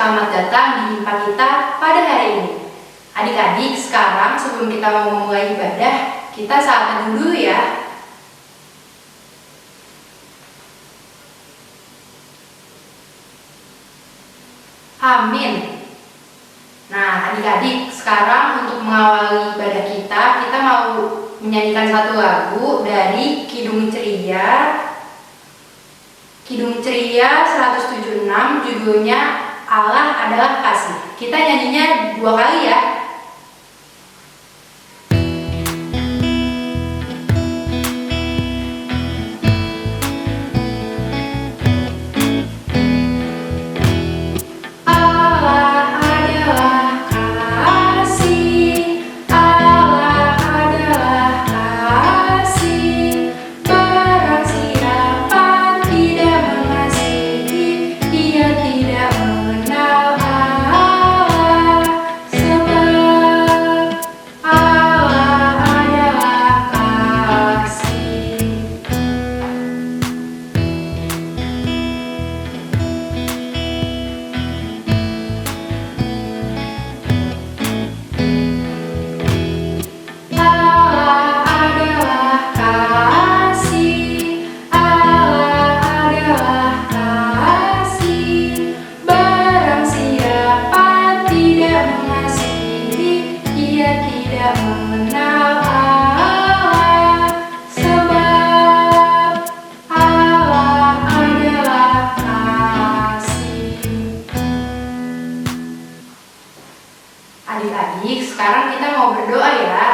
selamat datang di Himpa kita pada hari ini. Adik-adik, sekarang sebelum kita mau memulai ibadah, kita saat teduh dulu ya. Amin. Nah, adik-adik, sekarang untuk mengawali ibadah kita mau menyanyikan satu lagu dari Kidung Ceria 176, judulnya Allah Adalah Kasih. Kita nyanyinya 2 kali ya. Adik-adik, sekarang kita mau berdoa ya.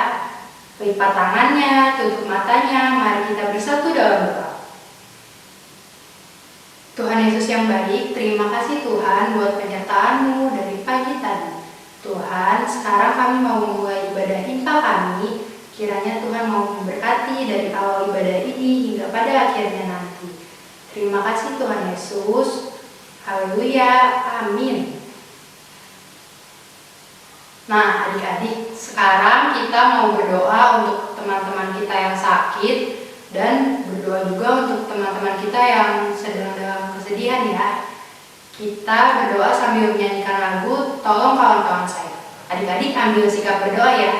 Lipat tangannya, tutup matanya, mari kita bersatu dalam doa. Tuhan Yesus yang baik, terima kasih Tuhan buat penyertaan-Mu dari pagi tadi. Tuhan, sekarang kami mau memulai ibadah Himpa kami. Kiranya Tuhan mau memberkati dari awal ibadah ini hingga pada akhirnya nanti. Terima kasih Tuhan Yesus. Haleluya, amin. Nah, adik-adik, sekarang kita mau berdoa untuk teman-teman kita yang sakit dan berdoa juga untuk teman-teman kita yang sedang dalam kesedihan ya. Kita berdoa sambil menyanyikan lagu Tolong Kawan-Kawan Saya. Adik-adik ambil sikap berdoa ya.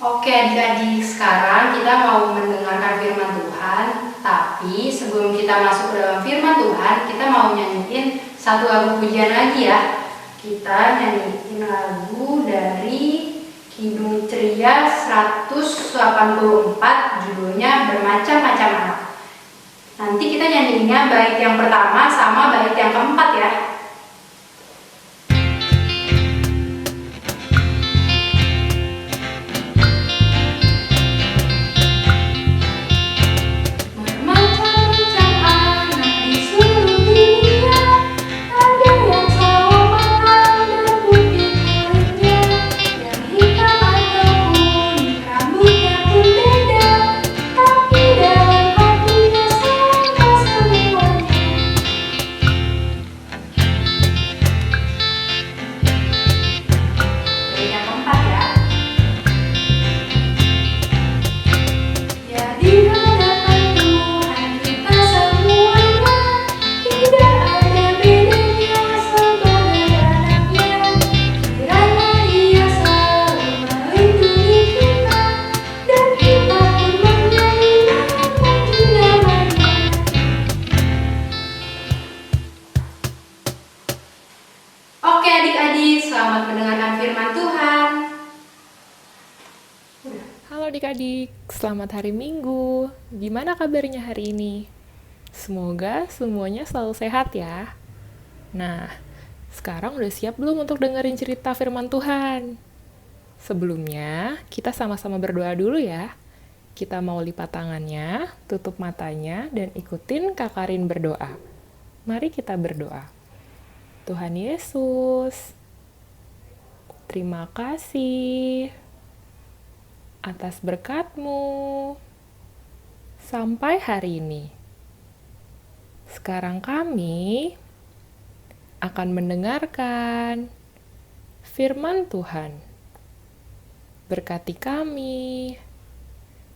Oke adik-adik, sekarang kita mau mendengarkan firman Tuhan. Tapi sebelum kita masuk ke dalam firman Tuhan, kita mau nyanyiin satu lagu pujian lagi ya. Kita nyanyiin lagu dari Kidung Ceria 184, judulnya Bermacam-macam Anak. Nanti kita nyanyiinnya bait yang pertama sama bait yang keempat ya. Halo adik-adik, selamat hari Minggu. Gimana kabarnya hari ini? Semoga semuanya selalu sehat ya. Nah, sekarang udah siap belum untuk dengerin cerita firman Tuhan? Sebelumnya, kita sama-sama berdoa dulu ya. Kita mau lipat tangannya, tutup matanya, dan ikutin Kak Karin berdoa. Mari kita berdoa. Tuhan Yesus, terima kasih atas berkat-Mu sampai hari ini. Sekarang kami akan mendengarkan firman Tuhan. Berkati kami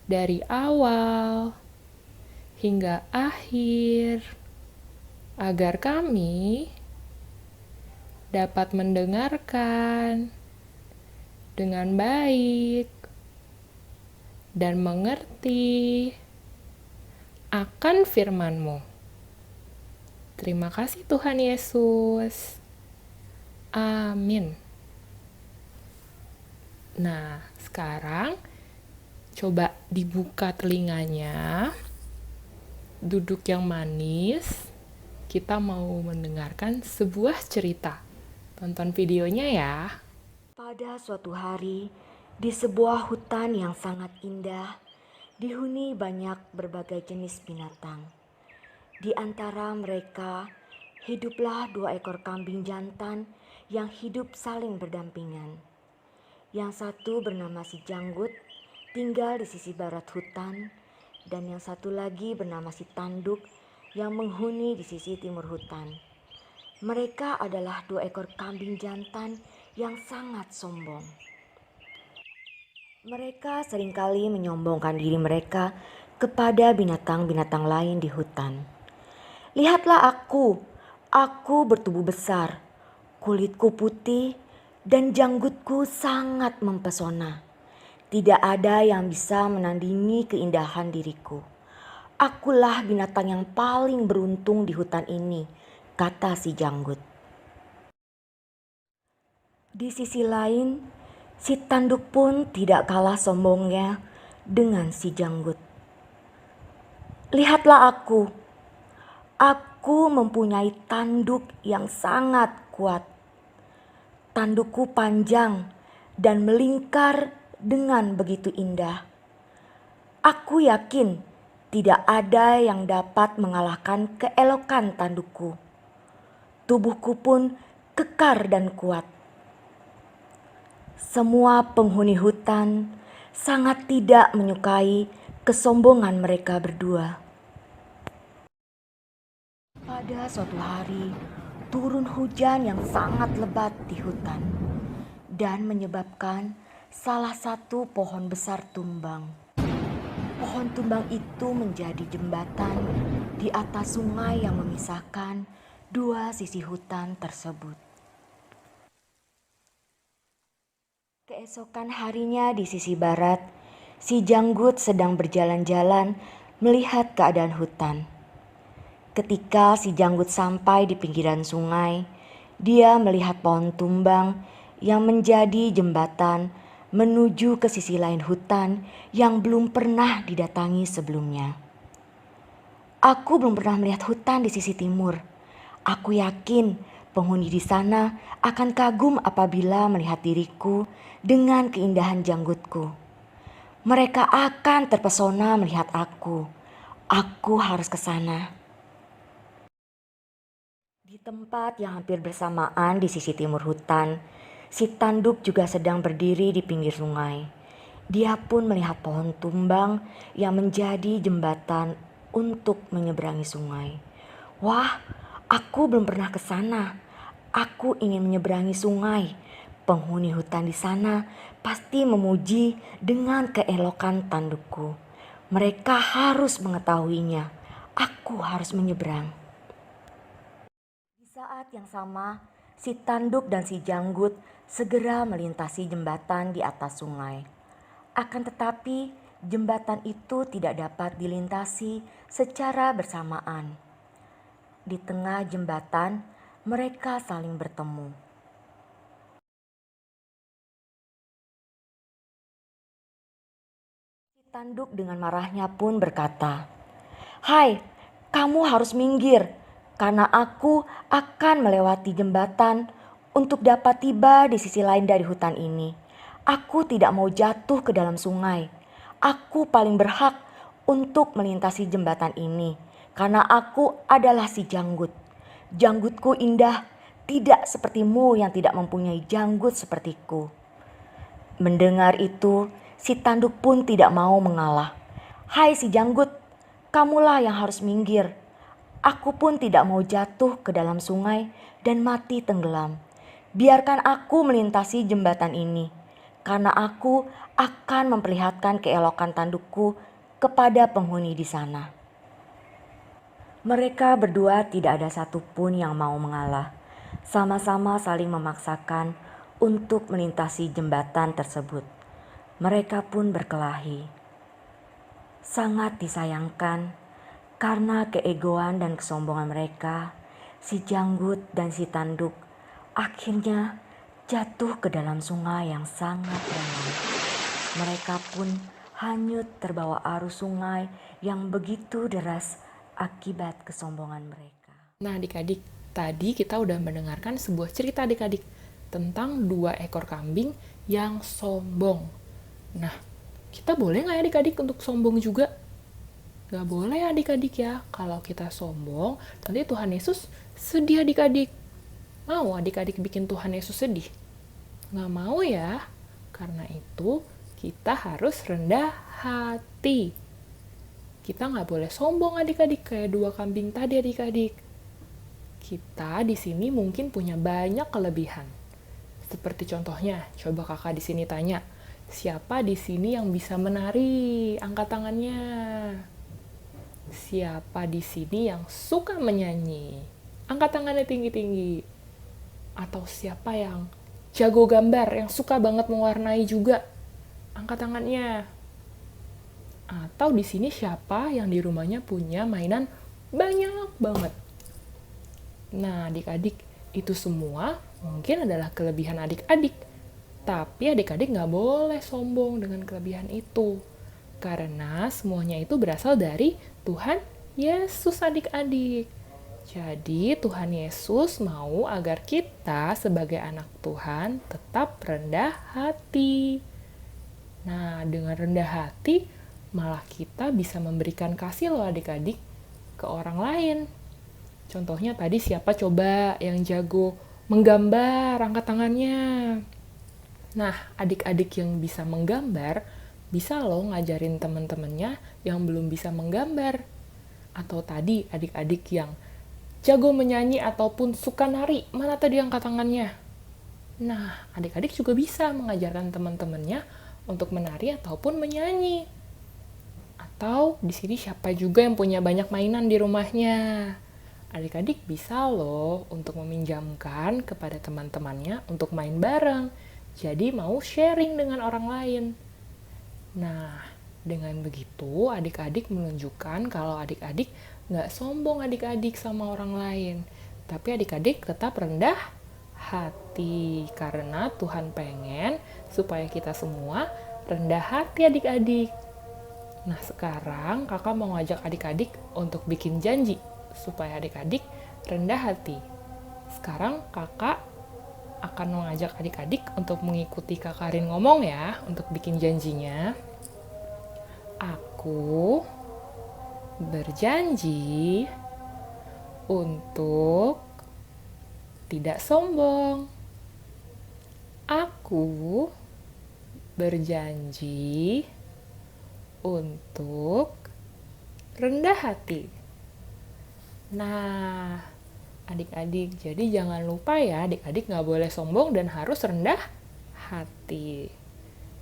dari awal hingga akhir, agar kami dapat mendengarkan dengan baik dan mengerti akan firman-Mu. Terima kasih Tuhan Yesus. Amin. Nah, sekarang coba dibuka telinganya, duduk yang manis. Kita mau mendengarkan sebuah cerita. Tonton videonya ya. Pada suatu hari, di sebuah hutan yang sangat indah, dihuni banyak berbagai jenis binatang. Di antara mereka, hiduplah 2 ekor kambing jantan yang hidup saling berdampingan. Yang satu bernama si Janggut, tinggal di sisi barat hutan, dan yang satu lagi bernama si Tanduk yang menghuni di sisi timur hutan. Mereka adalah 2 ekor kambing jantan yang sangat sombong. Mereka seringkali menyombongkan diri mereka kepada binatang-binatang lain di hutan. Lihatlah aku bertubuh besar, kulitku putih, dan janggutku sangat mempesona. Tidak ada yang bisa menandingi keindahan diriku. Akulah binatang yang paling beruntung di hutan ini, kata si Janggut. Di sisi lain, si Tanduk pun tidak kalah sombongnya dengan si Janggut. Lihatlah aku mempunyai tanduk yang sangat kuat. Tandukku panjang dan melingkar dengan begitu indah. Aku yakin tidak ada yang dapat mengalahkan keelokan tandukku. Tubuhku pun kekar dan kuat. Semua penghuni hutan sangat tidak menyukai kesombongan mereka berdua. Pada suatu hari, turun hujan yang sangat lebat di hutan dan menyebabkan salah satu pohon besar tumbang. Pohon tumbang itu menjadi jembatan di atas sungai yang memisahkan 2 sisi hutan tersebut. Keesokan harinya di sisi barat, si Janggut sedang berjalan-jalan melihat keadaan hutan. Ketika si Janggut sampai di pinggiran sungai, dia melihat pohon tumbang yang menjadi jembatan menuju ke sisi lain hutan yang belum pernah didatangi sebelumnya. Aku belum pernah melihat hutan di sisi timur. Aku yakin penghuni di sana akan kagum apabila melihat diriku dengan keindahan janggutku. Mereka akan terpesona melihat aku. Aku harus ke sana. Di tempat yang hampir bersamaan di sisi timur hutan, si Tanduk juga sedang berdiri di pinggir sungai. Dia pun melihat pohon tumbang yang menjadi jembatan untuk menyeberangi sungai. Wah, aku belum pernah ke sana. Aku ingin menyeberangi sungai. Penghuni hutan di sana pasti memuji dengan keelokan tandukku. Mereka harus mengetahuinya. Aku harus menyeberang. Di saat yang sama, si Tanduk dan si Janggut segera melintasi jembatan di atas sungai. Akan tetapi, jembatan itu tidak dapat dilintasi secara bersamaan. Di tengah jembatan, mereka saling bertemu. Tanduk dengan marahnya pun berkata, "Hai, kamu harus minggir, karena aku akan melewati jembatan untuk dapat tiba di sisi lain dari hutan ini. Aku tidak mau jatuh ke dalam sungai. Aku paling berhak untuk melintasi jembatan ini, karena aku adalah si janggut. Janggutku indah, tidak sepertimu yang tidak mempunyai janggut sepertiku." Mendengar itu, si tanduk pun tidak mau mengalah. "Hai si janggut, kamulah yang harus minggir. Aku pun tidak mau jatuh ke dalam sungai dan mati tenggelam. Biarkan aku melintasi jembatan ini, karena aku akan memperlihatkan keelokan tandukku kepada penghuni di sana." Mereka berdua tidak ada satupun yang mau mengalah. Sama-sama saling memaksakan untuk melintasi jembatan tersebut. Mereka pun berkelahi. Sangat disayangkan karena keegoan dan kesombongan mereka, si janggut dan si tanduk akhirnya jatuh ke dalam sungai yang sangat dalam. Mereka pun hanyut terbawa arus sungai yang begitu deras akibat kesombongan mereka. Nah adik-adik, tadi kita udah mendengarkan sebuah cerita adik-adik tentang 2 ekor kambing yang sombong. Nah, kita boleh nggak ya adik-adik untuk sombong juga? Nggak boleh adik-adik ya. Kalau kita sombong, nanti Tuhan Yesus sedih adik-adik. Mau adik-adik bikin Tuhan Yesus sedih? Nggak mau ya. Karena itu, kita harus rendah hati. Kita nggak boleh sombong adik-adik kayak 2 kambing tadi adik-adik. Kita di sini mungkin punya banyak kelebihan. Seperti contohnya, coba kakak di sini tanya, siapa di sini yang bisa menari? Angkat tangannya. Siapa di sini yang suka menyanyi? Angkat tangannya tinggi-tinggi. Atau siapa yang jago gambar, yang suka banget mewarnai juga? Angkat tangannya. Atau di sini siapa yang di rumahnya punya mainan banyak banget? Nah, adik-adik, itu semua mungkin adalah kelebihan adik-adik. Tapi adik-adik nggak boleh sombong dengan kelebihan itu. Karena semuanya itu berasal dari Tuhan Yesus adik-adik. Jadi Tuhan Yesus mau agar kita sebagai anak Tuhan tetap rendah hati. Nah, dengan rendah hati, malah kita bisa memberikan kasih loh adik-adik ke orang lain. Contohnya tadi siapa coba yang jago menggambar, angkat tangannya. Nah, adik-adik yang bisa menggambar, bisa loh ngajarin teman-temannya yang belum bisa menggambar. Atau tadi adik-adik yang jago menyanyi ataupun suka nari, mana tadi angkat tangannya? Nah, adik-adik juga bisa mengajarkan teman-temannya untuk menari ataupun menyanyi. Atau di sini siapa juga yang punya banyak mainan di rumahnya? Adik-adik bisa loh untuk meminjamkan kepada teman-temannya untuk main bareng. Jadi mau sharing dengan orang lain. Nah, dengan begitu adik-adik menunjukkan kalau adik-adik nggak sombong adik-adik sama orang lain. Tapi adik-adik tetap rendah hati. Karena Tuhan pengen supaya kita semua rendah hati adik-adik. Nah, sekarang kakak mau ngajak adik-adik untuk bikin janji supaya adik-adik rendah hati. Sekarang kakak akan mengajak adik-adik untuk mengikuti Kak Karin ngomong ya, untuk bikin janjinya. Aku berjanji untuk tidak sombong. Aku berjanji untuk rendah hati. Nah, adik-adik, jadi jangan lupa ya, adik-adik nggak boleh sombong dan harus rendah hati.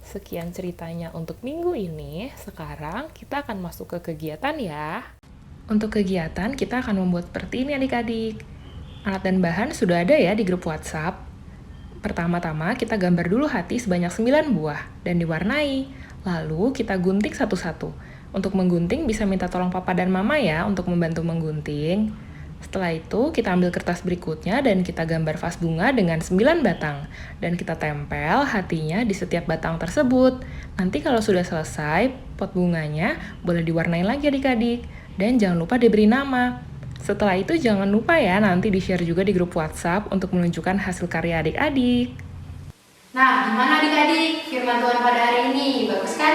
Sekian ceritanya untuk minggu ini. Sekarang kita akan masuk ke kegiatan ya. Untuk kegiatan, kita akan membuat seperti ini adik-adik. Alat dan bahan sudah ada ya di grup WhatsApp. Pertama-tama kita gambar dulu hati sebanyak 9 buah dan diwarnai. Lalu kita gunting satu-satu. Untuk menggunting bisa minta tolong papa dan mama ya untuk membantu menggunting. Setelah itu, kita ambil kertas berikutnya dan kita gambar vas bunga dengan 9 batang. Dan kita tempel hatinya di setiap batang tersebut. Nanti kalau sudah selesai, pot bunganya boleh diwarnai lagi adik-adik. Dan jangan lupa diberi nama. Setelah itu jangan lupa ya nanti di-share juga di grup WhatsApp untuk menunjukkan hasil karya adik-adik. Nah, gimana adik-adik firman Tuhan pada hari ini? Bagus kan?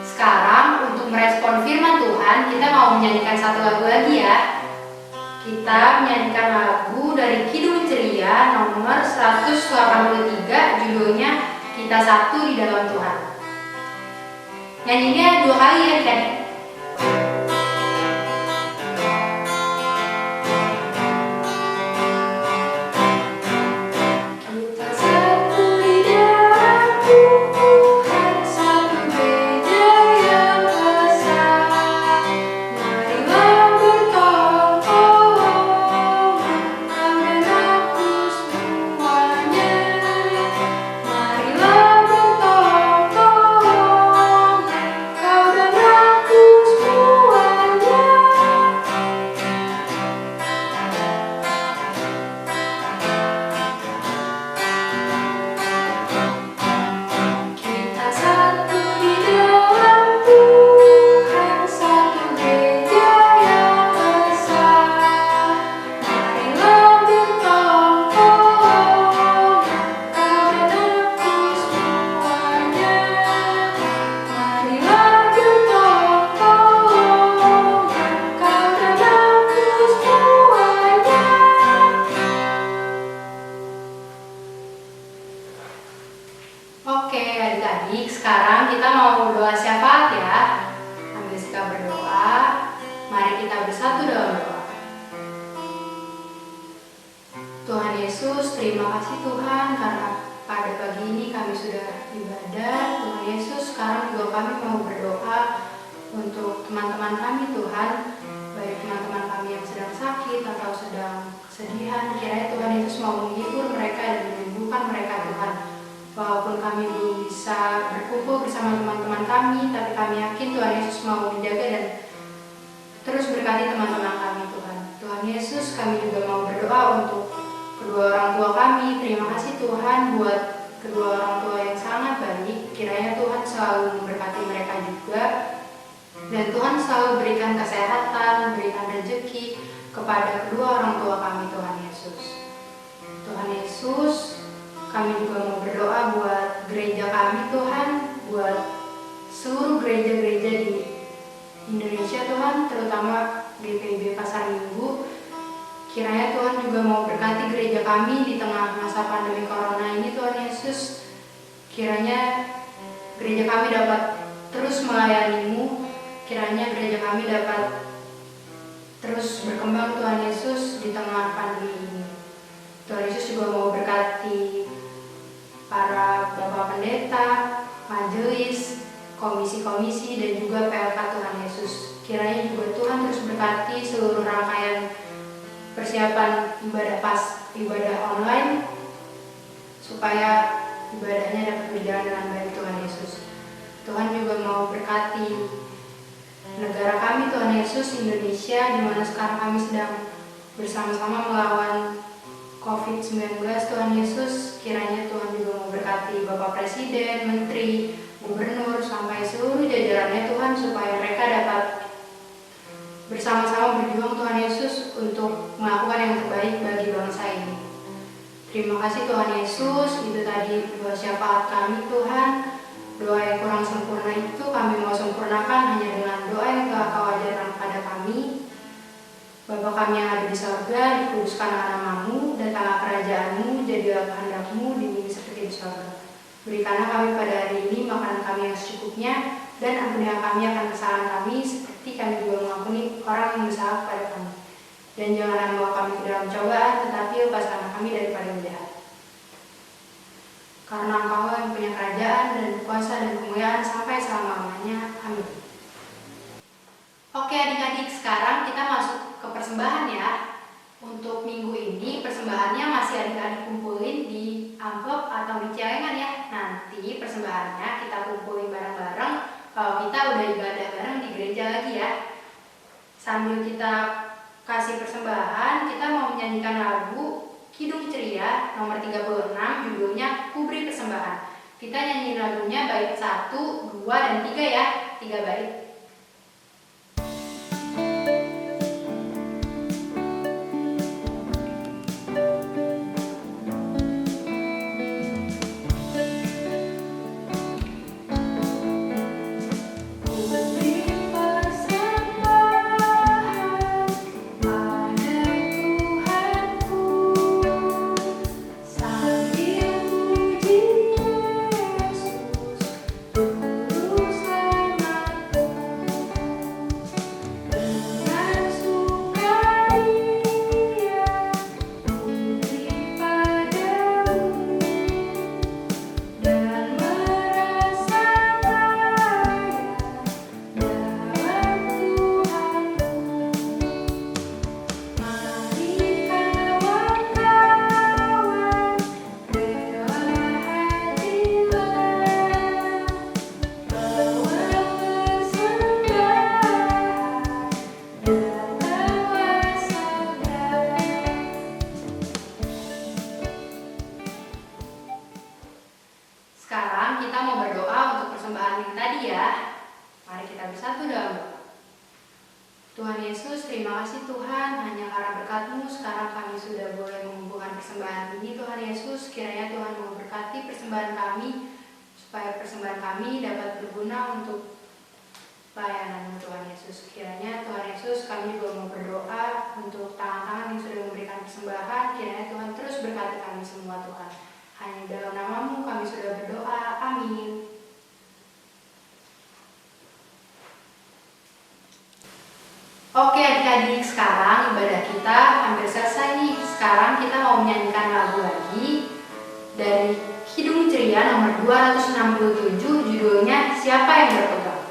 Sekarang untuk merespon firman Tuhan, kita mau menyanyikan satu lagu lagi ya. Kita menyanyikan lagu dari Kidung Ceria nomor 183, judulnya Kita Satu di Dalam Tuhan. Nyanyinya 2 kali ya adik-adik. Oke adik-adik, sekarang kita mau doa syafaat ya. Ambil sikap berdoa. Mari kita bersatu dalam doa. Tuhan Yesus, terima kasih Tuhan karena pada pagi ini kami sudah ibadah. Tuhan Yesus, sekarang juga kami mau berdoa untuk teman-teman kami Tuhan, baik teman-teman kami yang sedang sakit atau sedang kesedihan. Kiranya Tuhan Yesus mau menghibur mereka dan menyembuhkan mereka Tuhan. Walaupun kami belum bisa berkumpul bersama teman-teman kami, tapi kami yakin Tuhan Yesus mau menjaga dan terus berkati teman-teman kami Tuhan. Tuhan Yesus, kami juga mau berdoa untuk kedua orang tua kami. Terima kasih Tuhan buat kedua orang tua yang sangat baik. Kiranya Tuhan selalu memberkati mereka juga. Dan Tuhan selalu berikan kesehatan, berikan rezeki kepada kedua orang tua kami Tuhan Yesus. Tuhan Yesus, kami juga mau berdoa buat gereja kami Tuhan, buat seluruh gereja-gereja di Indonesia Tuhan, terutama GPIB Pasar Minggu. Kiranya Tuhan juga mau berkati gereja kami di tengah masa pandemi corona ini Tuhan Yesus. Kiranya gereja kami dapat terus melayani-Mu. Kiranya gereja kami dapat terus berkembang Tuhan Yesus di tengah pandemi ini. Tuhan Yesus juga mau berkati para Bapak Pendeta, majelis, komisi-komisi, dan juga PLK Tuhan Yesus. Kiranya juga Tuhan terus berkati seluruh rangkaian persiapan ibadah online, supaya ibadahnya dapat berjalan dengan baik Tuhan Yesus. Tuhan juga mau berkati negara kami Tuhan Yesus, Indonesia, di mana sekarang kami sedang bersama-sama melawan COVID-19 Tuhan Yesus. Kiranya Tuhan juga mau berkati Bapak Presiden, Menteri, Gubernur, sampai seluruh jajarannya Tuhan, supaya mereka dapat bersama-sama berjuang Tuhan Yesus untuk melakukan yang terbaik bagi bangsa ini. Terima kasih Tuhan Yesus. Itu tadi doa syafaat kami Tuhan. Doa yang kurang sempurna itu kami mau sempurnakan hanya dengan doa yang telah Kau ajarkan kepada kami. Bapa kami yang ada di surga, dikuduskanlah nama-Mu, datanglah kerajaan-Mu, jadilah kehendak-Mu di bumi seperti di surga. Berikanlah kami pada hari ini makanan kami yang secukupnya, dan ampunilah kami akan kesalahan kami, seperti kami juga mengampuni orang yang bersalah kepada kami. Dan janganlah membawa kami ke dalam cobaan, tetapi lepaskanlah kami daripada yang jahat. Karena Engkau yang punya kerajaan dan kuasa dan kemuliaan sampai selama-lamanya. Amin. Oke adik-adik, sekarang kita masuk ke persembahan ya. Untuk minggu ini persembahannya masih adik-adik kumpulin di amplop atau di celengan ya. Nanti persembahannya kita kumpulin bareng-bareng kalau kita udah ibadah bareng di gereja lagi ya. Sambil kita kasih persembahan, kita mau menyanyikan lagu Kidung Ceria nomor 36, judulnya Kuberi Persembahan. Kita nyanyi lagunya bait 1, 2, dan 3 ya, 3 bait. Sekarang kita mau berdoa untuk persembahan yang tadi ya. Mari kita bersatu dalam doa. Tuhan Yesus, terima kasih Tuhan, hanya karena berkat-Mu sekarang kami sudah boleh mengumpulkan persembahan ini. Tuhan Yesus, kiranya Tuhan memberkati persembahan kami, supaya persembahan kami dapat berguna untuk pelayanan Tuhan Yesus. Kiranya Tuhan Yesus, kami juga mau berdoa untuk tangan-tangan yang sudah memberikan persembahan. Kiranya Tuhan terus berkati kami semua Tuhan. Hanya dalam nama-Mu kami sudah berdoa. Amin. Oke adik-adik, sekarang ibadah kita hampir selesai nih. Sekarang kita mau menyanyikan lagu lagi dari Kidung Ceria nomor 267, judulnya Siapa yang Berpegang.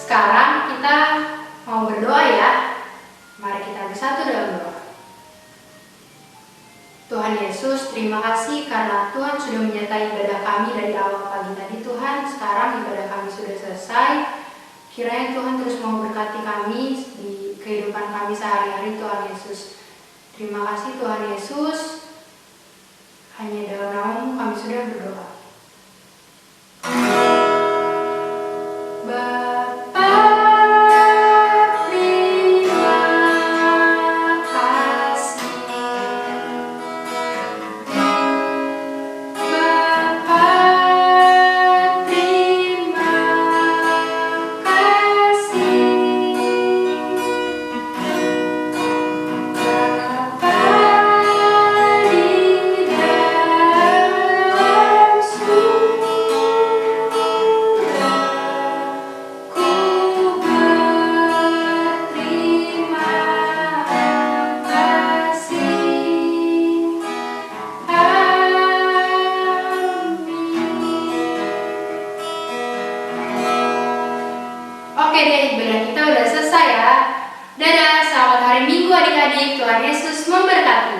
Sekarang kita mau berdoa ya. Mari kita bersatu dalam doa. Tuhan Yesus, terima kasih karena Tuhan sudah menyertai ibadah kami dari awal pagi tadi Tuhan. Sekarang ibadah kami sudah selesai. Kiranya Tuhan terus mau berkati kami di kehidupan kami sehari-hari Tuhan Yesus. Terima kasih Tuhan Yesus. Hanya dalam nama-Mu kami sudah berdoa. Oke deh, ibadah kita udah selesai ya. Dadah, selamat hari Minggu adik-adik. Tuhan Yesus memberkati.